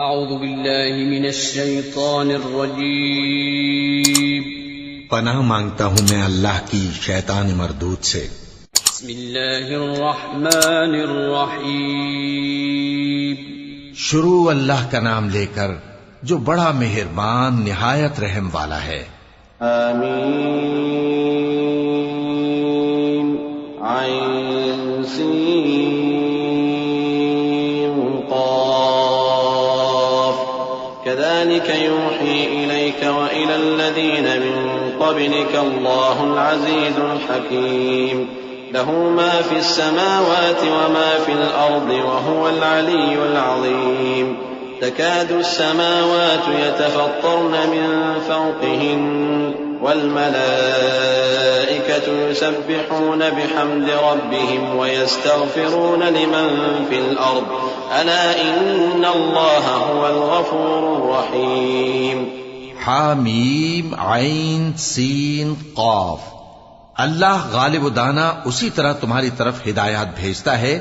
اعوذ باللہ من الشیطان الرجیم پناہ مانگتا ہوں میں اللہ کی شیطان مردود سے۔ بسم اللہ الرحمن الرحیم شروع اللہ کا نام لے کر جو بڑا مہربان نہایت رحم والا ہے۔ آمین عین سین قاف كذلك يوحي إليك وإلى الذين من قبلك الله العزيز الحكيم له ما في السماوات وما في الأرض وهو العلي العظيم تكاد السماوات يتفطرن من فوقهن والملائكة يسبحون بحمد ربهم ويستغفرون لمن في الأرض ألا إن الله هو الغفور الرحيم۔ حامیم عین سین قاف۔ اللہ غالب و دانا اسی طرح تمہاری طرف ہدایات بھیجتا ہے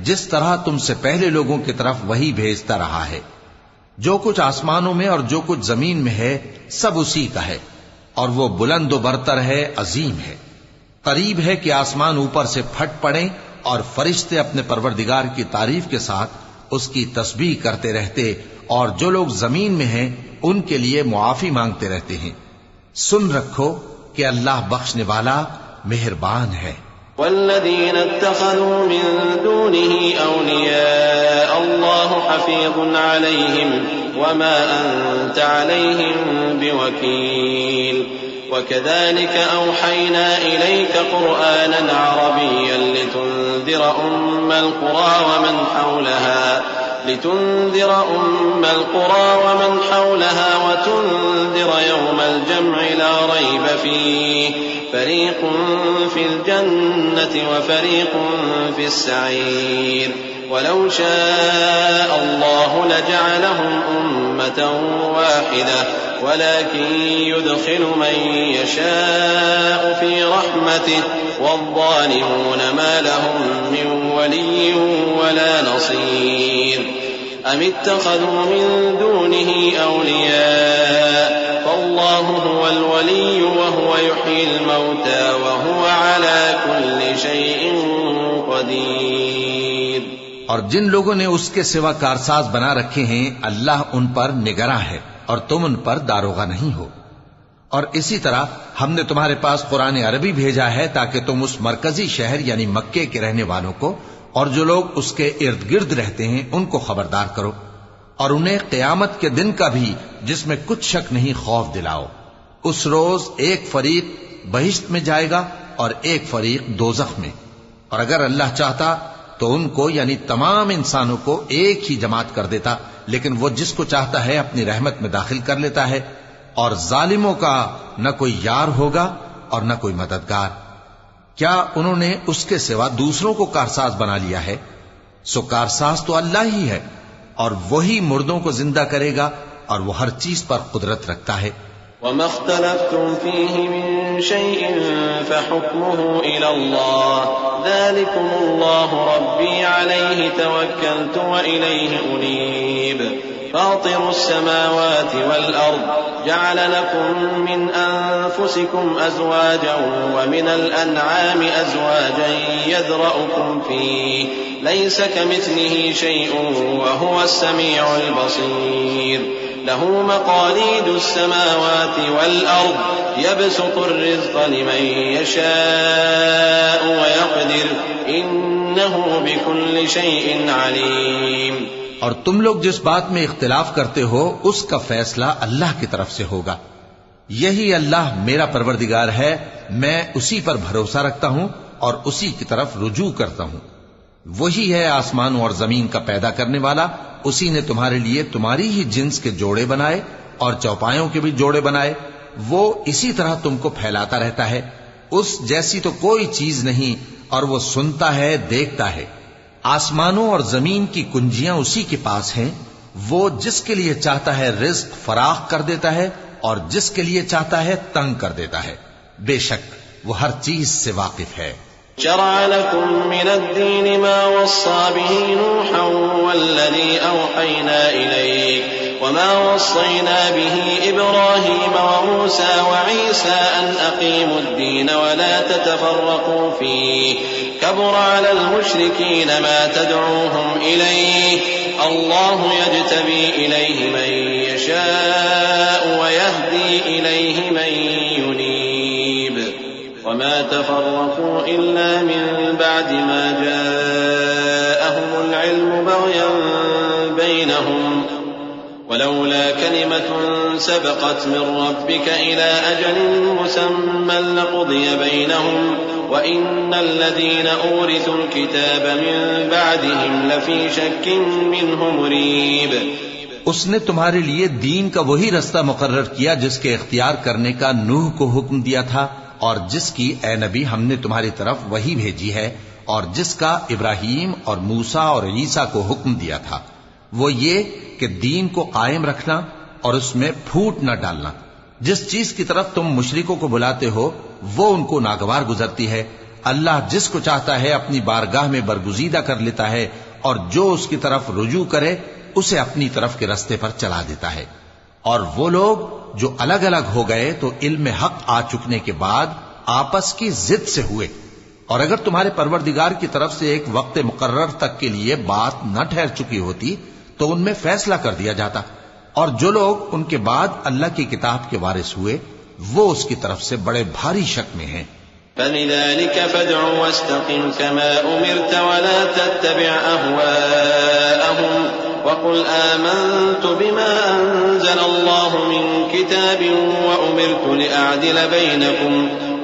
جس طرح تم سے پہلے لوگوں کی طرف وہی بھیجتا رہا ہے۔ جو کچھ آسمانوں میں اور جو کچھ زمین میں ہے سب اسی کا ہے، اور وہ بلند و برتر ہے، عظیم ہے۔ قریب ہے کہ آسمان اوپر سے پھٹ پڑیں اور فرشتے اپنے پروردگار کی تعریف کے ساتھ اس کی تسبیح کرتے رہتے، اور جو لوگ زمین میں ہیں ان کے لیے معافی مانگتے رہتے ہیں۔ سن رکھو کہ اللہ بخشنے والا مہربان ہے۔ والذين اتخذوا من دونه أولياء الله حفيظ عليهم وما أنت عليهم بوكيل وكذلك أوحينا إليك قرآنا عربيا لتنذر أم القرى ومن حولها وتنذر يوم الجمع لا ريب فيه فريق في الجنة وفريق في السعير ولو شاء الله لجعلهم أمة واحدة ولكن يدخل من يشاء في رحمته والظالمون ما لهم من ولي ولا نصير أم اتخذوا من دونه أولياء فالله هو الولي وهو يحيي الموتى وهو على كل شيء قدير۔ اور جن لوگوں نے اس کے سوا کارساز بنا رکھے ہیں اللہ ان پر نگراں ہے اور تم ان پر داروغہ نہیں ہو۔ اور اسی طرح ہم نے تمہارے پاس قرآن عربی بھیجا ہے تاکہ تم اس مرکزی شہر یعنی مکے کے رہنے والوں کو اور جو لوگ اس کے ارد گرد رہتے ہیں ان کو خبردار کرو، اور انہیں قیامت کے دن کا بھی جس میں کچھ شک نہیں خوف دلاؤ۔ اس روز ایک فریق بہشت میں جائے گا اور ایک فریق دوزخ میں، اور اگر اللہ چاہتا تو ان کو یعنی تمام انسانوں کو ایک ہی جماعت کر دیتا، لیکن وہ جس کو چاہتا ہے اپنی رحمت میں داخل کر لیتا ہے، اور ظالموں کا نہ کوئی یار ہوگا اور نہ کوئی مددگار۔ کیا انہوں نے اس کے سوا دوسروں کو کارساز بنا لیا ہے؟ سو کارساز تو اللہ ہی ہے، اور وہی مردوں کو زندہ کرے گا، اور وہ ہر چیز پر قدرت رکھتا ہے۔ وما اختلفتم فيه من شيء فحكمه إلى الله ذلكم الله ربي عليه توكلت وإليه أنيب فاطر السماوات والأرض جعل لكم من أنفسكم أزواجا ومن الأنعام أزواجا يذرأكم فيه ليس كمثله شيء وهو السميع البصير له مقاليد السماوات والأرض يبسط الرزق لمن يشاء ويقدر إنه بكل شيء عليم۔ اور تم لوگ جس بات میں اختلاف کرتے ہو اس کا فیصلہ اللہ کی طرف سے ہوگا۔ یہی اللہ میرا پروردگار ہے، میں اسی پر بھروسہ رکھتا ہوں اور اسی کی طرف رجوع کرتا ہوں۔ وہی ہے آسمانوں اور زمین کا پیدا کرنے والا، اسی نے تمہارے لیے تمہاری ہی جنس کے جوڑے بنائے اور چوپایوں کے بھی جوڑے بنائے۔ وہ اسی طرح تم کو پھیلاتا رہتا ہے، اس جیسی تو کوئی چیز نہیں، اور وہ سنتا ہے، دیکھتا ہے۔ آسمانوں اور زمین کی کنجیاں اسی کے پاس ہیں، وہ جس کے لیے چاہتا ہے رزق فراخ کر دیتا ہے اور جس کے لیے چاہتا ہے تنگ کر دیتا ہے۔ بے شک وہ ہر چیز سے واقف ہے۔ شرع لكم من الدين ما وصى به نوحا والذي أوحينا إليك وما وصينا به إبراهيم وموسى وعيسى أن أقيموا الدين ولا تتفرقوا فيه كبر على المشركين ما تدعوهم إليه الله يجتبي إليه من يشاء ويهدي إليه من ينيب وما تفرقوا إلا من بعد ما جاءهم العلم بغيا بينهم ولولا كلمة سبقت من ربك إلى أجل مسمى لقضي بينهم وإن الذين أورثوا الكتاب من بعدهم لفي شك منه مريب. اس نے تمہارے لیے دین کا وہی رستہ مقرر کیا جس کے اختیار کرنے کا نوح کو حکم دیا تھا اور جس کی اے نبی ہم نے تمہاری طرف وہی بھیجی ہے اور جس کا ابراہیم اور موسیٰ اور عیسیٰ کو حکم دیا تھا، وہ یہ کہ دین کو قائم رکھنا اور اس میں پھوٹ نہ ڈالنا. جس چیز کی طرف تم مشرکوں کو بلاتے ہو وہ ان کو ناگوار گزرتی ہے. اللہ جس کو چاہتا ہے اپنی بارگاہ میں برگزیدہ کر لیتا ہے اور جو اس کی طرف رجوع کرے اسے اپنی طرف کے رستے پر چلا دیتا ہے. اور وہ لوگ جو الگ الگ ہو گئے تو علم حق آ چکنے کے بعد آپس کی ضد سے ہوئے، اور اگر تمہارے پروردگار کی طرف سے ایک وقت مقرر تک کے لیے بات نہ ٹھہر چکی ہوتی تو ان میں فیصلہ کر دیا جاتا. اور جو لوگ ان کے بعد اللہ کی کتاب کے وارث ہوئے وہ اس کی طرف سے بڑے بھاری شک میں ہیں. فلذلك فادع واستقم كما أمرت ولا تتبع أهواءهم وقل آمنت بما أنزل الله من كتاب وأمرت لأعدل بينكم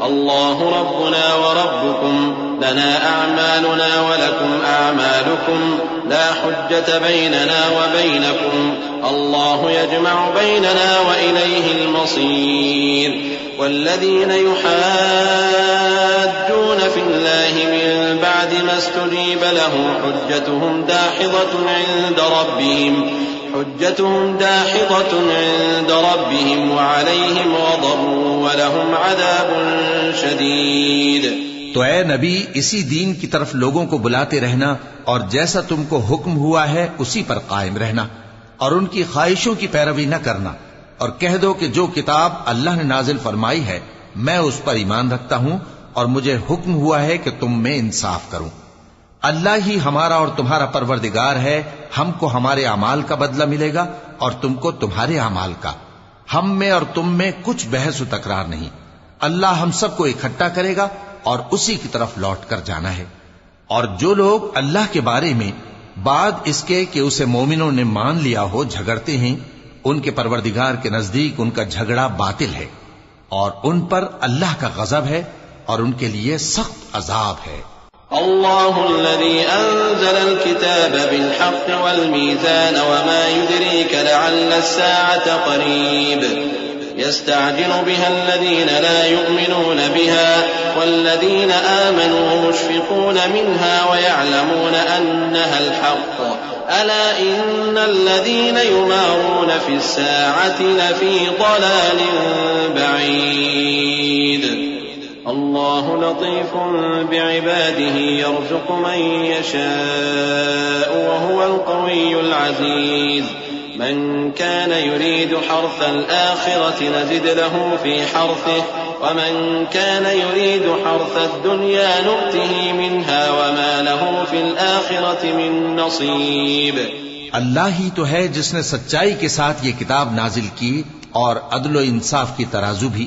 الله ربنا وربكم لنا أعمالنا ولكم أعمالكم لا حجة بيننا وبينكم الله يجمع بيننا وإليه المصير. والذين يحادون في الله من بعد ما استجيب له حجتهم داحضة عند ربهم وعليهم غضب ولهم عذاب شديد. تو اے نبی اسی دین کی طرف لوگوں کو بلاتے رہنا اور جیسا تم کو حکم ہوا ہے اسی پر قائم رہنا اور ان کی خواہشوں کی پیروی نہ کرنا، اور کہہ دو کہ جو کتاب اللہ نے نازل فرمائی ہے میں اس پر ایمان رکھتا ہوں اور مجھے حکم ہوا ہے کہ تم میں انصاف کروں. اللہ ہی ہمارا اور تمہارا پروردگار ہے، ہم کو ہمارے اعمال کا بدلہ ملے گا اور تم کو تمہارے اعمال کا. ہم میں اور تم میں کچھ بحث و تکرار نہیں. اللہ ہم سب کو اکٹھا کرے گا اور اسی کی طرف لوٹ کر جانا ہے. اور جو لوگ اللہ کے بارے میں بعد اس کے کہ اسے مومنوں نے مان لیا ہو جھگڑتے ہیں ان کے پروردگار کے نزدیک ان کا جھگڑا باطل ہے اور ان پر اللہ کا غضب ہے اور ان کے لیے سخت عذاب ہے. اللہ الذي انزل الكتاب بالحق والميزان وما يدريك لعل الساعة قريب يستعجل بها الذين لا يؤمنون بها والذين آمنوا مشفقون منها ويعلمون أنها الحق ألا إن الذين يمارون في الساعة لفي ضلال بعيد. الله لطيف بعباده يرزق من يشاء وهو القوي العزيز. من كان يريد حرث الآخرة نزد له في حرثه ومن كان يريد حرث الدنيا نؤته منها وما له في الآخرة من نصيب. اللہ ہی تو ہے جس نے سچائی کے ساتھ یہ کتاب نازل کی اور عدل و انصاف کی ترازو بھی.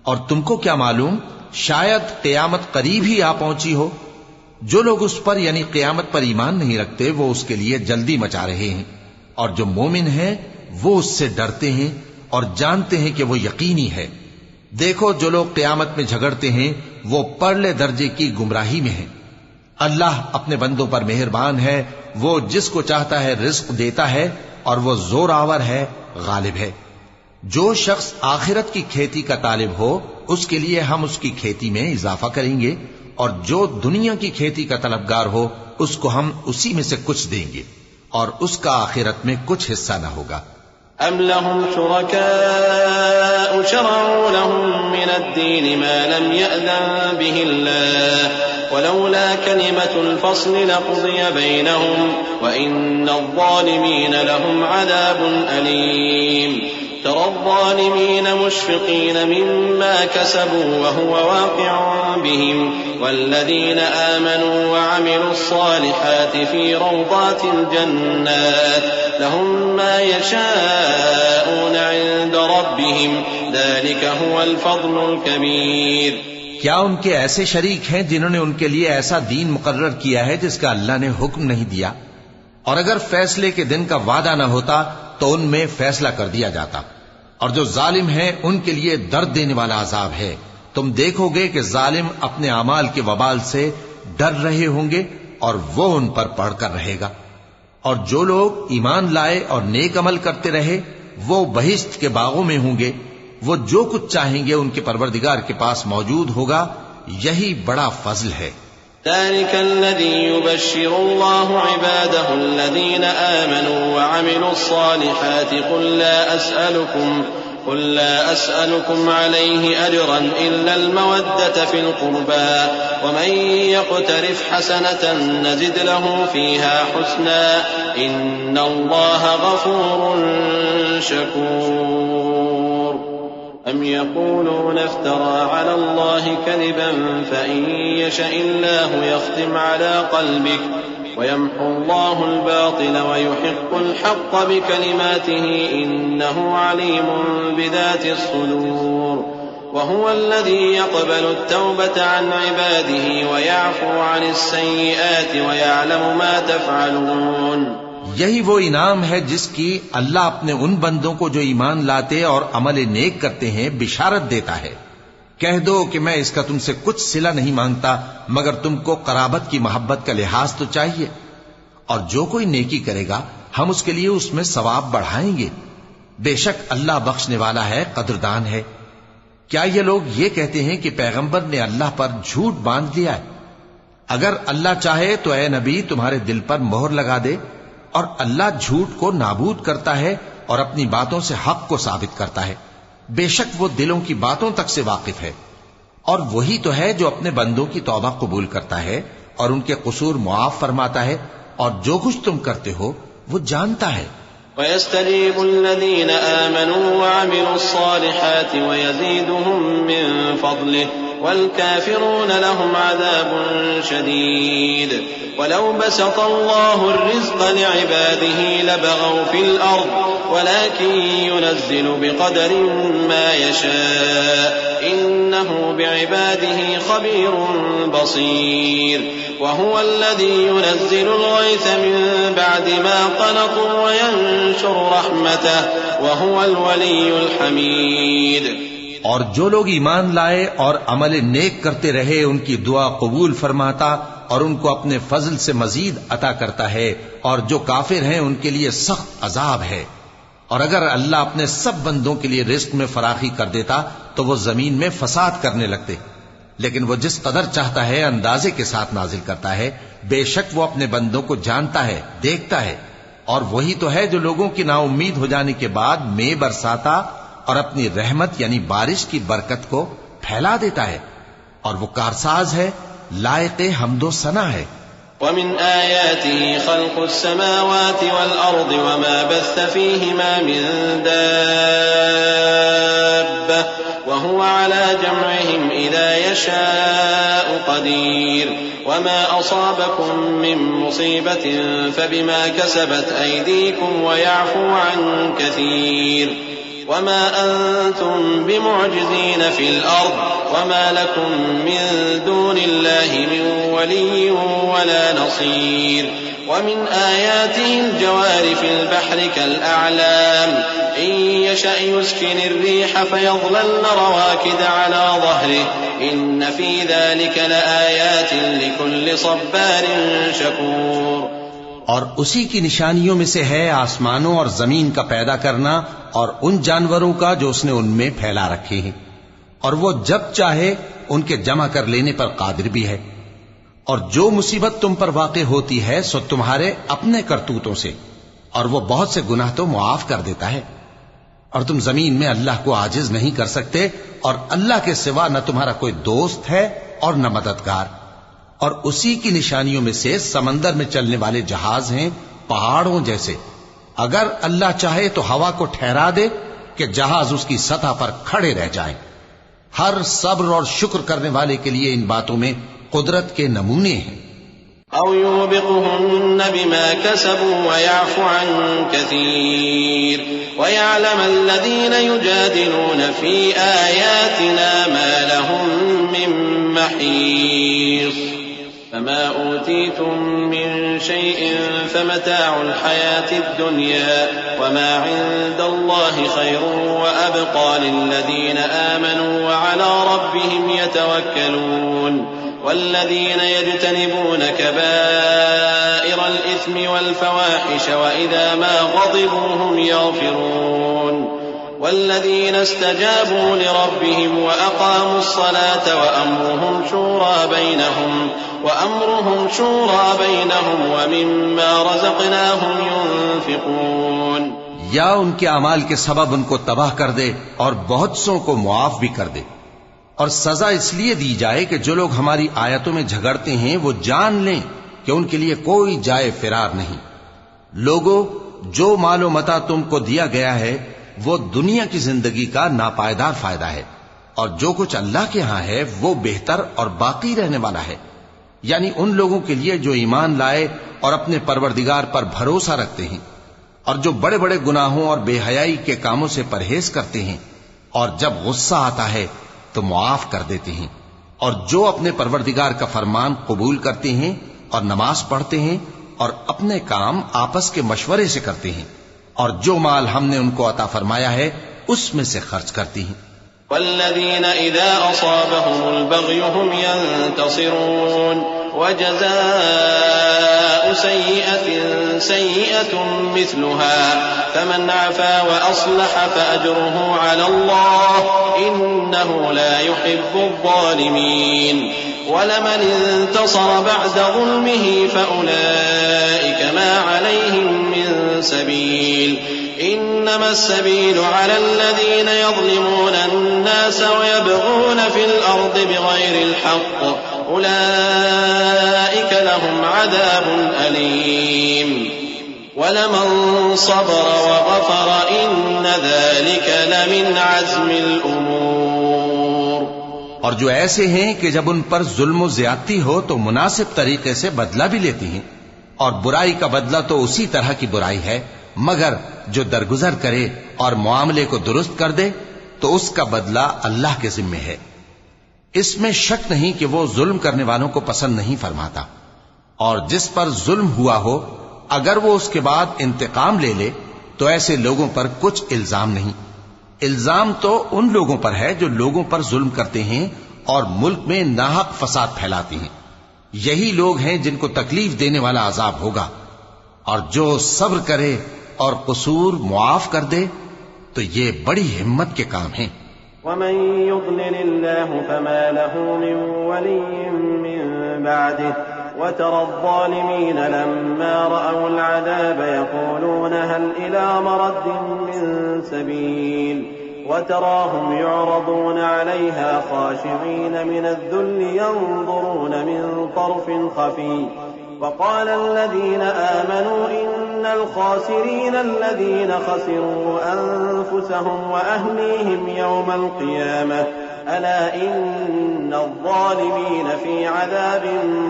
اور تم کو کیا معلوم شاید قیامت قریب ہی آ پہنچی ہو. جو لوگ اس پر یعنی قیامت پر ایمان نہیں رکھتے وہ اس کے لیے جلدی مچا رہے ہیں، اور جو مومن ہیں وہ اس سے ڈرتے ہیں اور جانتے ہیں کہ وہ یقینی ہے. دیکھو جو لوگ قیامت میں جھگڑتے ہیں وہ پرلے درجے کی گمراہی میں ہیں. اللہ اپنے بندوں پر مہربان ہے، وہ جس کو چاہتا ہے رزق دیتا ہے اور وہ زور آور ہے، غالب ہے. جو شخص آخرت کی کھیتی کا طالب ہو اس کے لیے ہم اس کی کھیتی میں اضافہ کریں گے، اور جو دنیا کی کھیتی کا طلبگار ہو اس کو ہم اسی میں سے کچھ دیں گے اور اس کا آخرت میں کچھ حصہ نہ ہوگا. ام لهم شركاء شرعوا لهم من الدين ما لم يأذن به الله ولولا كلمة الفصل لقضي بينهم وإن الظالمين لهم عذاب أليم ترى الظالمين مشفقين مما كسبوا وهو واقع بهم والذين آمنوا وعملوا الصالحات في روضات الجنات لهم ما يشاءون عند ربهم ذلك هو الفضل الكبير. کیا ان کے ایسے شریک ہیں جنہوں نے ان کے لیے ایسا دین مقرر کیا ہے جس کا اللہ نے حکم نہیں دیا؟ اور اگر فیصلے کے دن کا وعدہ نہ ہوتا تو ان میں فیصلہ کر دیا جاتا. اور جو ظالم ہیں ان کے لیے درد دینے والا عذاب ہے. تم دیکھو گے کہ ظالم اپنے اعمال کے وبال سے ڈر رہے ہوں گے اور وہ ان پر پڑھ کر رہے گا. اور جو لوگ ایمان لائے اور نیک عمل کرتے رہے وہ بہشت کے باغوں میں ہوں گے. وہ جو کچھ چاہیں گے ان کے پروردگار کے پاس موجود ہوگا. یہی بڑا فضل ہے. ذلك الذي يبشر الله عباده الذين آمنوا وعملوا الصالحات قل لا أسألكم عليه أجرا إلا المودة في القربى ومن يقترف حسنة نزد له فيها حسنا إن الله غفور شكور. أم يقولون افترى على الله كذبا فإن يشأ الله يختم على قلبك ويمحو الله الباطل ويحق الحق بكلماته إنه عليم بذات الصدور. وهو الذي يقبل التوبة عن عباده ويعفو عن السيئات ويعلم ما تفعلون. یہی وہ انعام ہے جس کی اللہ اپنے ان بندوں کو جو ایمان لاتے اور عمل نیک کرتے ہیں بشارت دیتا ہے. کہہ دو کہ میں اس کا تم سے کچھ صلہ نہیں مانگتا مگر تم کو قرابت کی محبت کا لحاظ تو چاہیے. اور جو کوئی نیکی کرے گا ہم اس کے لیے اس میں ثواب بڑھائیں گے. بے شک اللہ بخشنے والا ہے، قدردان ہے. کیا یہ لوگ یہ کہتے ہیں کہ پیغمبر نے اللہ پر جھوٹ باندھ لیا ہے؟ اگر اللہ چاہے تو اے نبی تمہارے دل پر مہر لگا دے. اور اللہ جھوٹ کو نابود کرتا ہے اور اپنی باتوں سے حق کو ثابت کرتا ہے. بے شک وہ دلوں کی باتوں تک سے واقف ہے. اور وہی تو ہے جو اپنے بندوں کی توبہ قبول کرتا ہے اور ان کے قصور معاف فرماتا ہے. اور جو کچھ تم کرتے ہو وہ جانتا ہے. وَيَسْتَجِيبُ الَّذِينَ آمَنُوا وَعَمِلُوا الصَّالِحَاتِ وَيَزِيدُهُم مِّن فَضْلِهِ والكافرون لهم عذاب شديد. ولو بسط الله الرزق لعباده لبغوا في الأرض ولكن ينزل بقدر ما يشاء إنه بعباده خبير بصير. وهو الذي ينزل الغيث من بعد ما قنطوا وينشر رحمته وهو الولي الحميد. اور جو لوگ ایمان لائے اور عمل نیک کرتے رہے ان کی دعا قبول فرماتا اور ان کو اپنے فضل سے مزید عطا کرتا ہے. اور جو کافر ہیں ان کے لیے سخت عذاب ہے. اور اگر اللہ اپنے سب بندوں کے لیے رزق میں فراخی کر دیتا تو وہ زمین میں فساد کرنے لگتے. لیکن وہ جس قدر چاہتا ہے اندازے کے ساتھ نازل کرتا ہے. بے شک وہ اپنے بندوں کو جانتا ہے، دیکھتا ہے. اور وہی تو ہے جو لوگوں کی نا امید ہو جانے کے بعد میں برساتا اور اپنی رحمت یعنی بارش کی برکت کو پھیلا دیتا ہے. اور وہ کارساز ہے، لائق حمد و ثنا ہے. ومن آياته خلق السماوات والأرض وما بث فيهما من دابة وهو على جمعهم إذا يشاء قدير. وما أصابكم من مصيبة فبما كسبت أيديكم ويعفو عن كثير. وما أنتم بمعجزين في الأرض وما لكم من دون الله من ولي ولا نصير. ومن آياته الجوار في البحر كالأعلام إن يشأ يسكن الريح فيظللن رواكد على ظهره إن في ذلك لآيات لكل صبار شكور. اور اسی کی نشانیوں میں سے ہے آسمانوں اور زمین کا پیدا کرنا اور ان جانوروں کا جو اس نے ان میں پھیلا رکھے ہیں. اور وہ جب چاہے ان کے جمع کر لینے پر قادر بھی ہے. اور جو مصیبت تم پر واقع ہوتی ہے سو تمہارے اپنے کرتوتوں سے، اور وہ بہت سے گناہ تو معاف کر دیتا ہے. اور تم زمین میں اللہ کو عاجز نہیں کر سکتے اور اللہ کے سوا نہ تمہارا کوئی دوست ہے اور نہ مددگار. اور اسی کی نشانیوں میں سے سمندر میں چلنے والے جہاز ہیں پہاڑوں جیسے. اگر اللہ چاہے تو ہوا کو ٹھہرا دے کہ جہاز اس کی سطح پر کھڑے رہ جائیں. ہر صبر اور شکر کرنے والے کے لیے ان باتوں میں قدرت کے نمونے ہیں. أو يوبقهن بما كسبوا ويعفو عن كثير ويعلم الذين يجادلون في آياتنا ما لهم من محيص. فما أوتيتم من شيء فمتاع الحياة الدنيا وما عند الله خير وأبقى للذين آمنوا وعلى ربهم يتوكلون. والذين يجتنبون كبائر الإثم والفواحش وإذا ما غضبوا هم يغفرون. والذين استجابوا لربهم وأقاموا الصلاة وأمرهم شورى بينهم ومما رزقناهم ينفقون. یا ان کے اعمال کے سبب ان کو تباہ کر دے اور بہت سوں کو معاف بھی کر دے. اور سزا اس لیے دی جائے کہ جو لوگ ہماری آیتوں میں جھگڑتے ہیں وہ جان لیں کہ ان کے لیے کوئی جائے فرار نہیں. لوگوں، جو مال و متاع تم کو دیا گیا ہے وہ دنیا کی زندگی کا ناپائیدار فائدہ ہے، اور جو کچھ اللہ کے ہاں ہے وہ بہتر اور باقی رہنے والا ہے. یعنی ان لوگوں کے لیے جو ایمان لائے اور اپنے پروردگار پر بھروسہ رکھتے ہیں، اور جو بڑے بڑے گناہوں اور بے حیائی کے کاموں سے پرہیز کرتے ہیں، اور جب غصہ آتا ہے تو معاف کر دیتے ہیں، اور جو اپنے پروردگار کا فرمان قبول کرتے ہیں اور نماز پڑھتے ہیں اور اپنے کام آپس کے مشورے سے کرتے ہیں، اور جو مال ہم نے ان کو عطا فرمایا ہے اس میں سے خرچ کرتی ہیں. والذين إذا أصابهم البغي هم ينتصرون. وجزاء سيئة سيئة مثلها فمن عفا وأصلح فأجره على الله إنه لا يحب الظالمين. ولمن انتصر بعد ظلمه فأولئك ما عليهم من سبيل. إنما السبيل على الذين يظلمون الناس ويبغون في الأرض بغير الحق أولئك لهم عذاب أليم. ولمن صبر وغفر إن ذلك لمن عزم الأمور. اور جو ایسے ہیں کہ جب ان پر ظلم و زیادتی ہو تو مناسب طریقے سے بدلہ بھی لیتی ہیں، اور برائی کا بدلہ تو اسی طرح کی برائی ہے، مگر جو درگزر کرے اور معاملے کو درست کر دے تو اس کا بدلہ اللہ کے ذمے ہے. اس میں شک نہیں کہ وہ ظلم کرنے والوں کو پسند نہیں فرماتا. اور جس پر ظلم ہوا ہو اگر وہ اس کے بعد انتقام لے لے تو ایسے لوگوں پر کچھ الزام نہیں. الزام تو ان لوگوں پر ہے جو لوگوں پر ظلم کرتے ہیں اور ملک میں ناحق فساد پھیلاتے ہیں. یہی لوگ ہیں جن کو تکلیف دینے والا عذاب ہوگا. اور جو صبر کرے اور قصور معاف کر دے تو یہ بڑی ہمت کے کام ہیں. ومن يضلل الله فما له من ولي من بعده وترى الظالمين لما رأوا العذاب يقولون هل إلى مرد من سبيل. وتراهم يعرضون عليها خاشعين من الذل ينظرون من طرف خفي. وقال الذين آمنوا إن الخاسرين الذين خسروا أنفسهم وأهليهم يوم القيامة ألا إن الظالمين في عذاب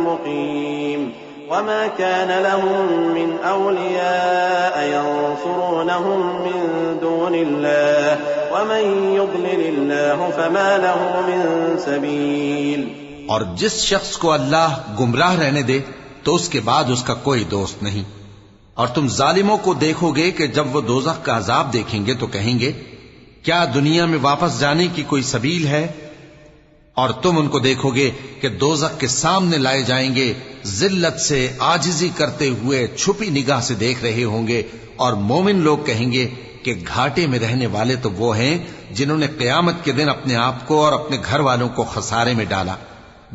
مقيم. وما كان لهم من أولياء ينصرونهم من دون الله ومن يضلل الله فما له من سبيل. اور جس شخص کو اللہ گمراہ رہنے دے تو اس کے بعد اس کا کوئی دوست نہیں. اور تم ظالموں کو دیکھو گے کہ جب وہ دوزخ کا عذاب دیکھیں گے تو کہیں گے کیا دنیا میں واپس جانے کی کوئی سبیل ہے؟ اور تم ان کو دیکھو گے کہ دوزخ کے سامنے لائے جائیں گے، ذلت سے عاجزی کرتے ہوئے چھپی نگاہ سے دیکھ رہے ہوں گے. اور مومن لوگ کہیں گے کہ گھاٹے میں رہنے والے تو وہ ہیں جنہوں نے قیامت کے دن اپنے آپ کو اور اپنے گھر والوں کو خسارے میں ڈالا.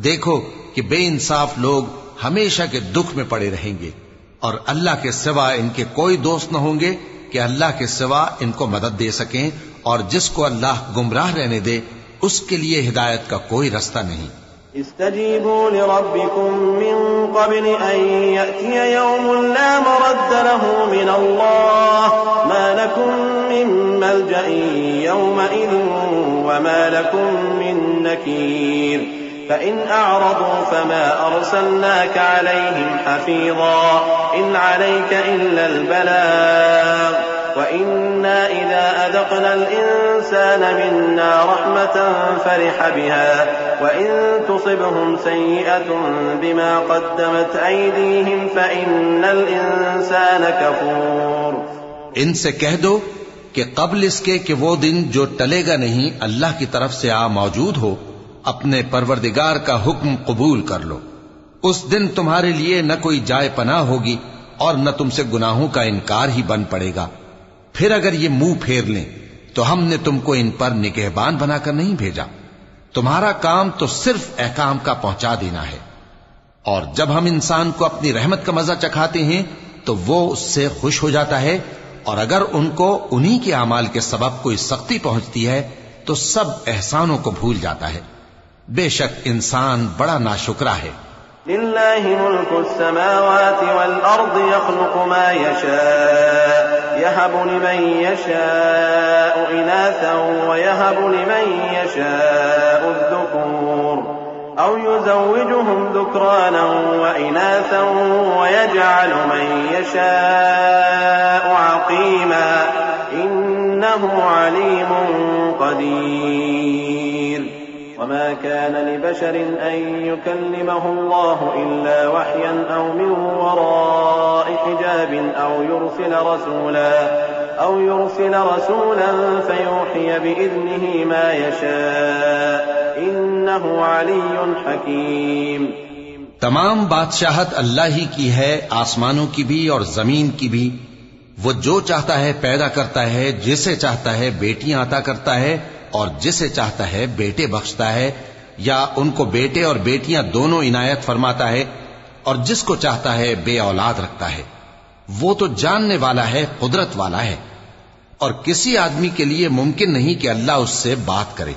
دیکھو کہ بے انصاف لوگ ہمیشہ کے دکھ میں پڑے رہیں گے، اور اللہ کے سوا ان کے کوئی دوست نہ ہوں گے کہ اللہ کے سوا ان کو مدد دے سکیں. اور جس کو اللہ گمراہ رہنے دے اس کے لیے ہدایت کا کوئی رستہ نہیں. استجيبوا لربكم من قبل أن يأتي يوم لا مرد له من الله ما لكم من ملجأ يومئذ وما لكم من نكير فإن أعرضوا فما أرسلناك عليهم حفيظا إن عليك إلا البلاغ وإنا إذا أذقنا الإنسان منا رحمة فرح بها وإن تصبهم سيئة بما قدمت أيديهم فإن الإنسان كفور. ان سے کہہ دو کہ قبل اس کے کہ وہ دن جو ٹلے گا نہیں اللہ کی طرف سے آ موجود ہو اپنے پروردگار کا حکم قبول کر لو. اس دن تمہارے لیے نہ کوئی جائے پناہ ہوگی اور نہ تم سے گناہوں کا انکار ہی بن پڑے گا. پھر اگر یہ منہ پھیر لیں تو ہم نے تم کو ان پر نگہبان بنا کر نہیں بھیجا. تمہارا کام تو صرف احکام کا پہنچا دینا ہے. اور جب ہم انسان کو اپنی رحمت کا مزہ چکھاتے ہیں تو وہ اس سے خوش ہو جاتا ہے، اور اگر ان کو انہی کے اعمال کے سبب کوئی سختی پہنچتی ہے تو سب احسانوں کو بھول جاتا ہے. بے شک انسان بڑا ناشکرا ہے. لله ملك السماوات والأرض يخلق ما يشاء يهب لمن يشاء إناثا ويهب لمن يشاء الذكور أو يزوجهم ذكرانا وإناثا ويجعل من يشاء عقيما إنه عليم قدير. وما كان لبشر أن يكلمه الله إلا وحيا أو من وراء حجاب أو يرسل رسولا فيوحي بإذنه ما يشاء إنه علي حكيم. تمام بادشاہت اللہ ہی کی ہے، آسمانوں کی بھی اور زمین کی بھی. وہ جو چاہتا ہے پیدا کرتا ہے، جسے چاہتا ہے بیٹیاں عطا کرتا ہے اور جسے چاہتا ہے بیٹے بخشتا ہے، یا ان کو بیٹے اور بیٹیاں دونوں عنایت فرماتا ہے، اور جس کو چاہتا ہے بے اولاد رکھتا ہے. وہ تو جاننے والا ہے، قدرت والا ہے. اور کسی آدمی کے لیے ممکن نہیں کہ اللہ اس سے بات کرے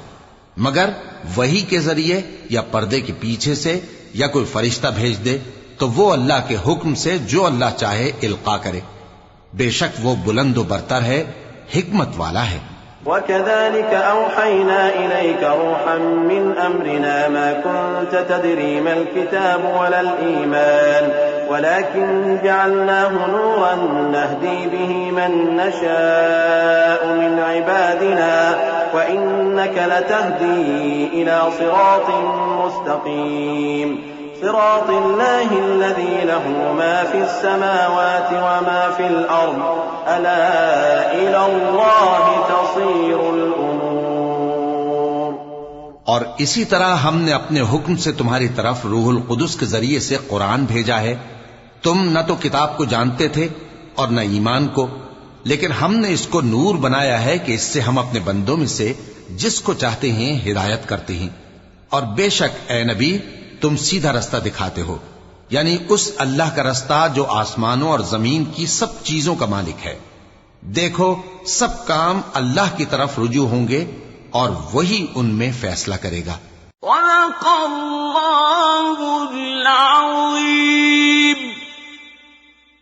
مگر وحی کے ذریعے یا پردے کے پیچھے سے یا کوئی فرشتہ بھیج دے، تو وہ اللہ کے حکم سے جو اللہ چاہے القا کرے. بے شک وہ بلند و برتر ہے، حکمت والا ہے. وكذلك أوحينا إليك روحا من أمرنا ما كنت تدري ما الكتاب ولا الإيمان ولكن جعلناه نورا نهدي به من نشاء من عبادنا وإنك لتهدي إلى صراط مستقيم صراط الله الذي له ما في السماوات وما في الأرض ألا إلى الله تصير الأمور. اور اسی طرح ہم نے اپنے حکم سے تمہاری طرف روح القدس کے ذریعے سے قرآن بھیجا ہے. تم نہ تو کتاب کو جانتے تھے اور نہ ایمان کو، لیکن ہم نے اس کو نور بنایا ہے کہ اس سے ہم اپنے بندوں میں سے جس کو چاہتے ہیں ہدایت کرتے ہیں. اور بے شک اے نبی تم سیدھا رستہ دکھاتے ہو، یعنی اس اللہ کا رستہ جو آسمانوں اور زمین کی سب چیزوں کا مالک ہے. دیکھو سب کام اللہ کی طرف رجوع ہوں گے اور وہی ان میں فیصلہ کرے گا. صدق اللہ العظیم.